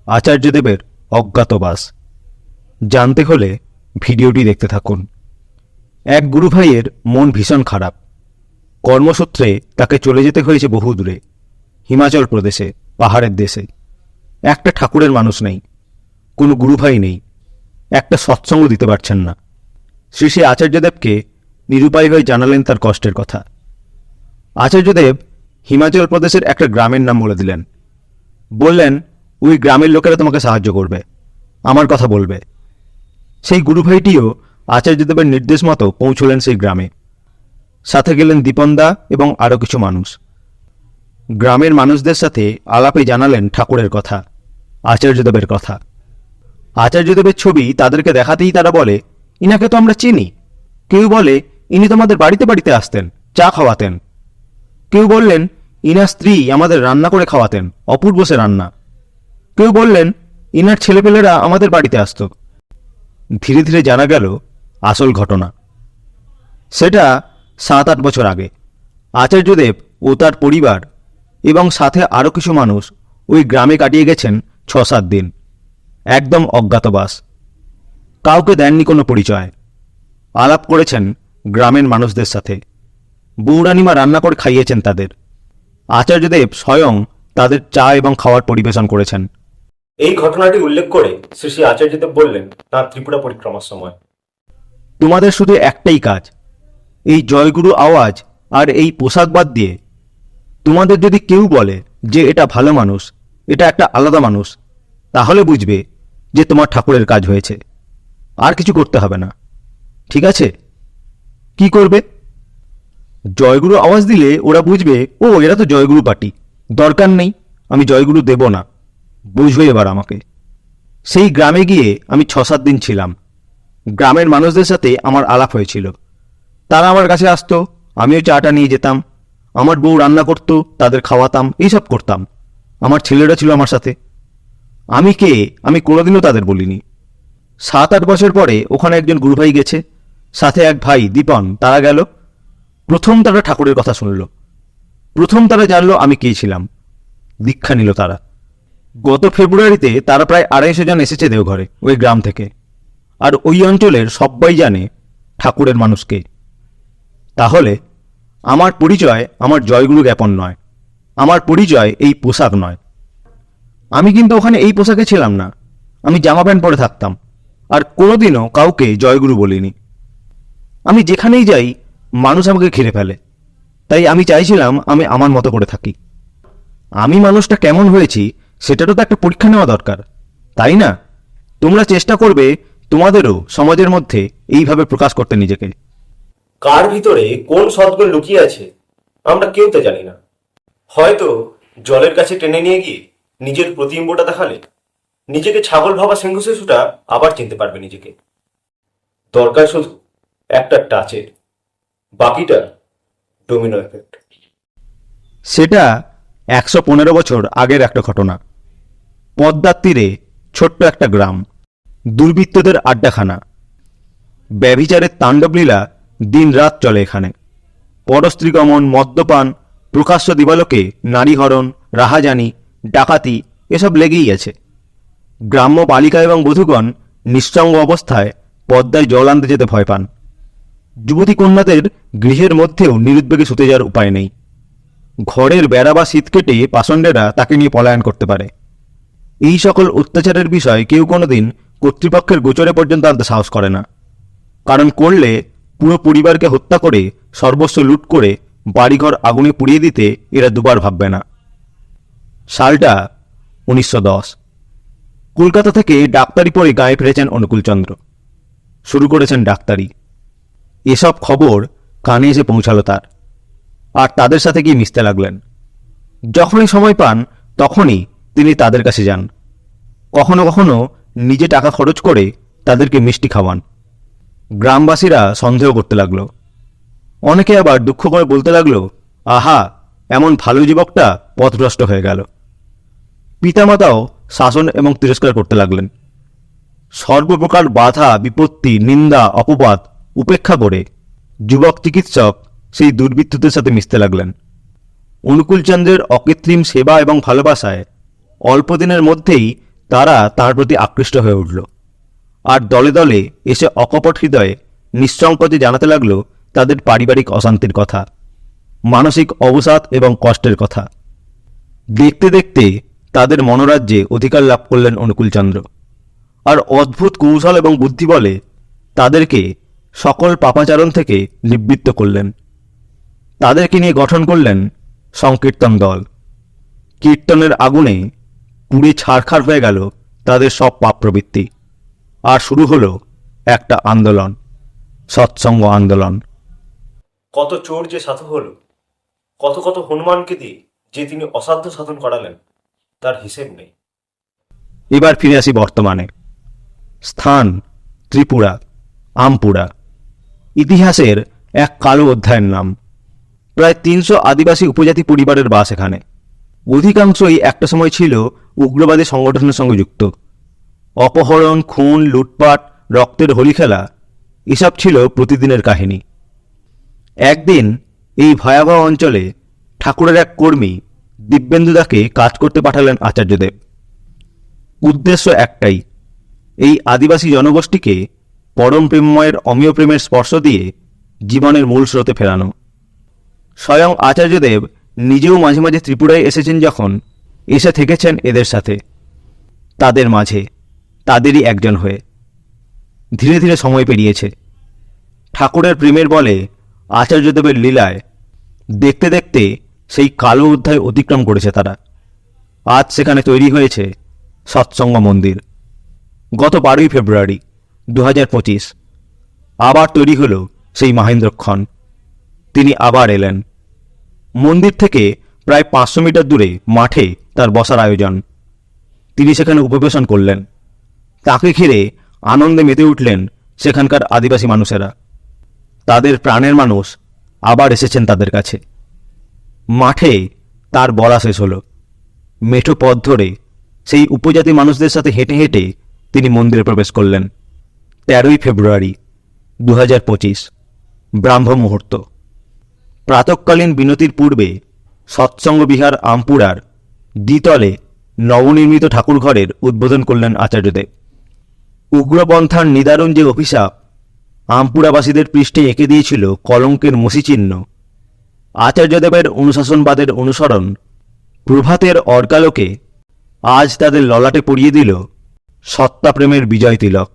আচার্যদেবের অজ্ঞাতবাস। জানতে হলে ভিডিওটি দেখতে থাকুন। এক গুরু ভাইয়ের মন ভীষণ খারাপ। কর্মসূত্রে তাকে চলে যেতে হয়েছে বহু দূরে, হিমাচল প্রদেশে, পাহাড়ের দেশে। একটা ঠাকুরের মানুষ নেই, কোনো গুরুভাই নেই, একটা সৎসঙ্গ দিতে পারছেন না। শ্রী শ্রী আচার্যদেবকে নিরুপায় হয়ে জানালেন তার কষ্টের কথা। আচার্যদেব হিমাচল প্রদেশের একটা গ্রামের নাম বলে দিলেন। বললেন, ওই গ্রামের লোকেরা তোমাকে সাহায্য করবে, আমার কথা বলবে। সেই গুরুভাইটিও আচার্যদেবের নির্দেশ মতো পৌঁছলেন সেই গ্রামে। সাথে গেলেন দীপনদা এবং আরও কিছু মানুষ। গ্রামের মানুষদের সাথে আলাপে জানালেন ঠাকুরের কথা, আচার্যদেবের কথা। আচার্যদেবের ছবি তাদেরকে দেখাতেই তারা বলে, ইনাকে তো আমরা চিনি। কেউ বলে, ইনি তোমাদের বাড়িতে বাড়িতে আসতেন, চা খাওয়াতেন। কেউ বললেন, ইনার স্ত্রী আমাদের রান্না করে খাওয়াতেন, অপূর্ব সে রান্না। কেউ বললেন, ইনার ছেলেপেলেরা আমাদের বাড়িতে আসত। ধীরে ধীরে জানা গেল আসল ঘটনা। সেটা 7-8 বছর আগে। আচার্যদেব ও তার পরিবার এবং সাথে আরও কিছু মানুষ ওই গ্রামে কাটিয়ে গেছেন 6-7 দিন। একদম অজ্ঞাতবাস। কাউকে দেননি কোনো পরিচয়। আলাপ করেছেন গ্রামের মানুষদের সাথে। বৌরানিমা রান্না করে খাইয়েছেন তাদের। আচার্যদেব স্বয়ং তাদের চা এবং খাওয়ার পরিবেশন করেছেন। এই ঘটনাটি উল্লেখ করে শ্রী শ্রী আচার্যদেব বললেন তাঁর ত্রিপুরা পরিক্রমার সময়, তোমাদের শুধু একটাই কাজ, এই জয়গুরু আওয়াজ আর এই পোশাক বাদ দিয়ে তোমাদের যদি কেউ বলে যে এটা ভালো মানুষ, এটা একটা আলাদা মানুষ, তাহলে বুঝবে যে তোমার ঠাকুরের কাজ হয়েছে। আর কিছু করতে হবে না, ঠিক আছে? কি করবে? জয়গুরু আওয়াজ দিলে ওরা বুঝবে, ও এরা তো জয়গুরু পার্টি, দরকার নেই, আমি জয়গুরু দেব না। বুঝবে এবার আমাকে। সেই গ্রামে গিয়ে আমি 6-7 দিন ছিলাম। গ্রামের মানুষদের সাথে আমার আলাপ হয়েছিল। তারা আমার কাছে আসতো, আমিও চাটা নিয়ে যেতাম। আমার বউ রান্না করতো, তাদের খাওয়াতাম, এইসব করতাম। আমার ছেলেরা ছিল আমার সাথে। আমি কে আমি কোনোদিনও তাদের বলিনি। 7-8 বছর পরে ওখানে একজন গুরুভাই গেছে, সাথে এক ভাই দীপন, তারা গেল। প্রথম তারা ঠাকুরের কথা শুনল, প্রথম তারা জানলো আমি কে ছিলাম। দীক্ষা নিল তারা। গত ফেব্রুয়ারিতে তারা প্রায় 250 জন এসেছে দেওঘরে, ওই গ্রাম থেকে। আর ওই অঞ্চলের সবাই জানে ঠাকুরের মানুষকে। তাহলে আমার পরিচয় আমার জয়গুরু জ্ঞাপন নয়, আমার পরিচয় এই পোশাক নয়। আমি কিন্তু ওখানে এই পোশাকে ছিলাম না, আমি জামা প্যান্ট পরে থাকতাম, আর কোনোদিনও কাউকে জয়গুরু বলিনি। আমি যেখানেই যাই মানুষ আমাকে ঘিরে ফেলে, তাই আমি চাইছিলাম আমি আমার মতো করে থাকি। আমি মানুষটা কেমন হয়েছি সেটারও তো একটা পরীক্ষা নেওয়া দরকার, তাই না? তোমরা চেষ্টা করবে তোমাদেরও সমাজের মধ্যে এইভাবে প্রকাশ করতে নিজেকে। কার ভিতরে কোন সদ্গুণ লুকিয়ে আছে আমরা কেউ তো জানি না। হয়তো জলের কাছে টেনে নিয়ে গিয়ে নিজের প্রতিবিম্বটা দেখালে নিজেকে ছাগল ভাবা সিংহ শিশুটা আবার চিনতে পারবে নিজেকে। দরকার শুধু একটা টাচের, বাকিটা ডোমিনো এফেক্ট। সেটা 115 বছর আগের একটা ঘটনা। পদ্মার তীরে ছোট্ট একটা গ্রাম, দুর্বৃত্তদের আড্ডাখানা। ব্যভিচারের তাণ্ডবলীলা দিন রাত চলে এখানে। পরস্ত্রীগমন, মদ্যপান, প্রকাশ্য দিবালোকে নারীহরণ, রাহাজানি, ডাকাতি এসব লেগেই আছে। গ্রাম্য বালিকা এবং বধূগণ নিঃসঙ্গ অবস্থায় পদ্মায় জল আনতে যেতে ভয় পান। যুবতী কন্যাদের গৃহের মধ্যেও নিরুদ্বেগে শুতে যাওয়ার উপায় নেই। ঘরের বেড়া বা শীত কেটে পাষণ্ডেরা তাকে নিয়ে পলায়ন করতে পারে। এই সকল অত্যাচারের বিষয় কেউ কোনোদিন কর্তৃপক্ষের গোচরে পর্যন্ত আনতে সাহস করে না, কারণ করলে পুরো পরিবারকে হত্যা করে সর্বস্ব লুট করে বাড়িঘর আগুনে পুড়িয়ে দিতে এরা দুবার ভাববে না। সালটা 1910। কলকাতা থেকে ডাক্তারি পড়ে গায়ে ফিরেছেন অনুকূলচন্দ্র। শুরু করেছেন ডাক্তারি। এসব খবর কানে এসে পৌঁছালো তার, আর তাদের সাথে গিয়ে মিশতে লাগলেন। যখনই সময় পান তখনই তিনি তাদের কাছে যান। কখনো কখনো নিজে টাকা খরচ করে তাদেরকে মিষ্টি খাওয়ান। গ্রামবাসীরা সন্দেহ করতে লাগলো। অনেকে আবার দুঃখ করে বলতে লাগলো, আহা, এমন ভালো যুবকটা পথভ্রষ্ট হয়ে গেল। পিতামাতাও শাসন এবং তিরস্কার করতে লাগলেন। সর্বপ্রকার বাধা, বিপত্তি, নিন্দা, অপবাদ উপেক্ষা করে যুবক চিকিৎসক সেই দুর্বৃত্তদের সাথে মিশতে লাগলেন। অনুকূলচন্দ্রের অকৃত্রিম সেবা এবং ভালোবাসায় অল্প দিনের মধ্যেই তারা তার প্রতি আকৃষ্ট হয়ে উঠল আর দলে দলে এসে অকপট হৃদয়ে নিঃসংকোচে জানাতে লাগল তাদের পারিবারিক অশান্তির কথা, মানসিক অবসাদ এবং কষ্টের কথা। দেখতে দেখতে তাদের মনোরাজ্যে অধিকার লাভ করলেন অনুকূলচন্দ্র, আর অদ্ভুত কৌশল এবং বুদ্ধি বলে তাদেরকে সকল পাপাচারণ থেকে নিবৃত্ত করলেন। তাদেরকে নিয়ে গঠন করলেন সংকীর্তন দল। কীর্তনের আগুনে পুড়ে ছারখার হয়ে গেল তাদের সব পাপ প্রবৃত্তি, আর শুরু হলো একটা আন্দোলন, সৎসঙ্গ আন্দোলন। কত চোর যে সাধু হলো, কত কত হনুমানকে দিয়ে যে তিনি অসাধ্য সাধন করালেন, তার হিসেব নেই। এবার ফিরে আসি বর্তমানে। স্থান ত্রিপুরা, আমপুরা। ইতিহাসের এক কালো অধ্যায়ের নাম। প্রায় 300 আদিবাসী উপজাতি পরিবারের বাস এখানে। অধিকাংশই একটা সময় ছিল উগ্রবাদী সংগঠনের সঙ্গে যুক্ত। অপহরণ, খুন, লুটপাট, রক্তের হোলি খেলা এসব ছিল প্রতিদিনের কাহিনী। একদিন এই ভয়াবহ অঞ্চলে ঠাকুরের এক কর্মী দিব্যেন্দুদাকে কাজ করতে পাঠালেন আচার্যদেব। উদ্দেশ্য একটাই, এই আদিবাসী জনগোষ্ঠীকে পরম প্রেমময়ের অমীয় প্রেমের স্পর্শ দিয়ে জীবনের মূল স্রোতে ফেরানো। স্বয়ং আচার্যদেব নিজেও মাঝে মাঝে ত্রিপুরায় এসেছেন, যখন এসে থেকেছেন এদের সাথে, তাদের মাঝে, তাদেরই একজন হয়ে। ধীরে ধীরে সময় পেরিয়েছে। ঠাকুরের প্রেমের বলে আচার্যদেবের লীলায় দেখতে দেখতে সেই কালো অধ্যায় অতিক্রম করেছে তারা। আজ সেখানে তৈরি হয়েছে সৎসঙ্গ মন্দির। গত 12ই ফেব্রুয়ারি 2025 আবার তৈরি হলো সেই মহেন্দ্রক্ষণ। তিনি আবার এলেন। মন্দির থেকে প্রায় 500 মিটার দূরে মাঠে তার বসার আয়োজন। তিনি সেখানে উপবেশন করলেন। তাকে ঘিরে আনন্দে মেতে উঠলেন সেখানকার আদিবাসী মানুষেরা। তাদের প্রাণের মানুষ আবার এসেছেন তাদের কাছে। মাঠে তার বলা শেষ হলো। মেঠো পথ ধরে সেই উপজাতি মানুষদের সাথে হেঁটে হেঁটে তিনি মন্দিরে প্রবেশ করলেন। 13ই ফেব্রুয়ারি 2025 ব্রাহ্ম মুহূর্ত। প্রাতঃকালীন বিনতির পূর্বে সৎসঙ্গ বিহার আমপুরার দ্বিতলে নবনির্মিত ঠাকুরঘরের উদ্বোধন করলেন আচার্যদেব। উগ্রপন্থার নিদারুণ যে অভিশাপ আমপুরাবাসীদের পৃষ্ঠে এঁকে দিয়েছিল কলঙ্কের মসিচিহ্ন, আচার্যদেবের অনুশাসনবাদের অনুসরণ প্রভাতের অর্কালোকে আজ তাদের ললাটে পরিয়ে দিল সত্তাপ্রেমের বিজয় তিলক।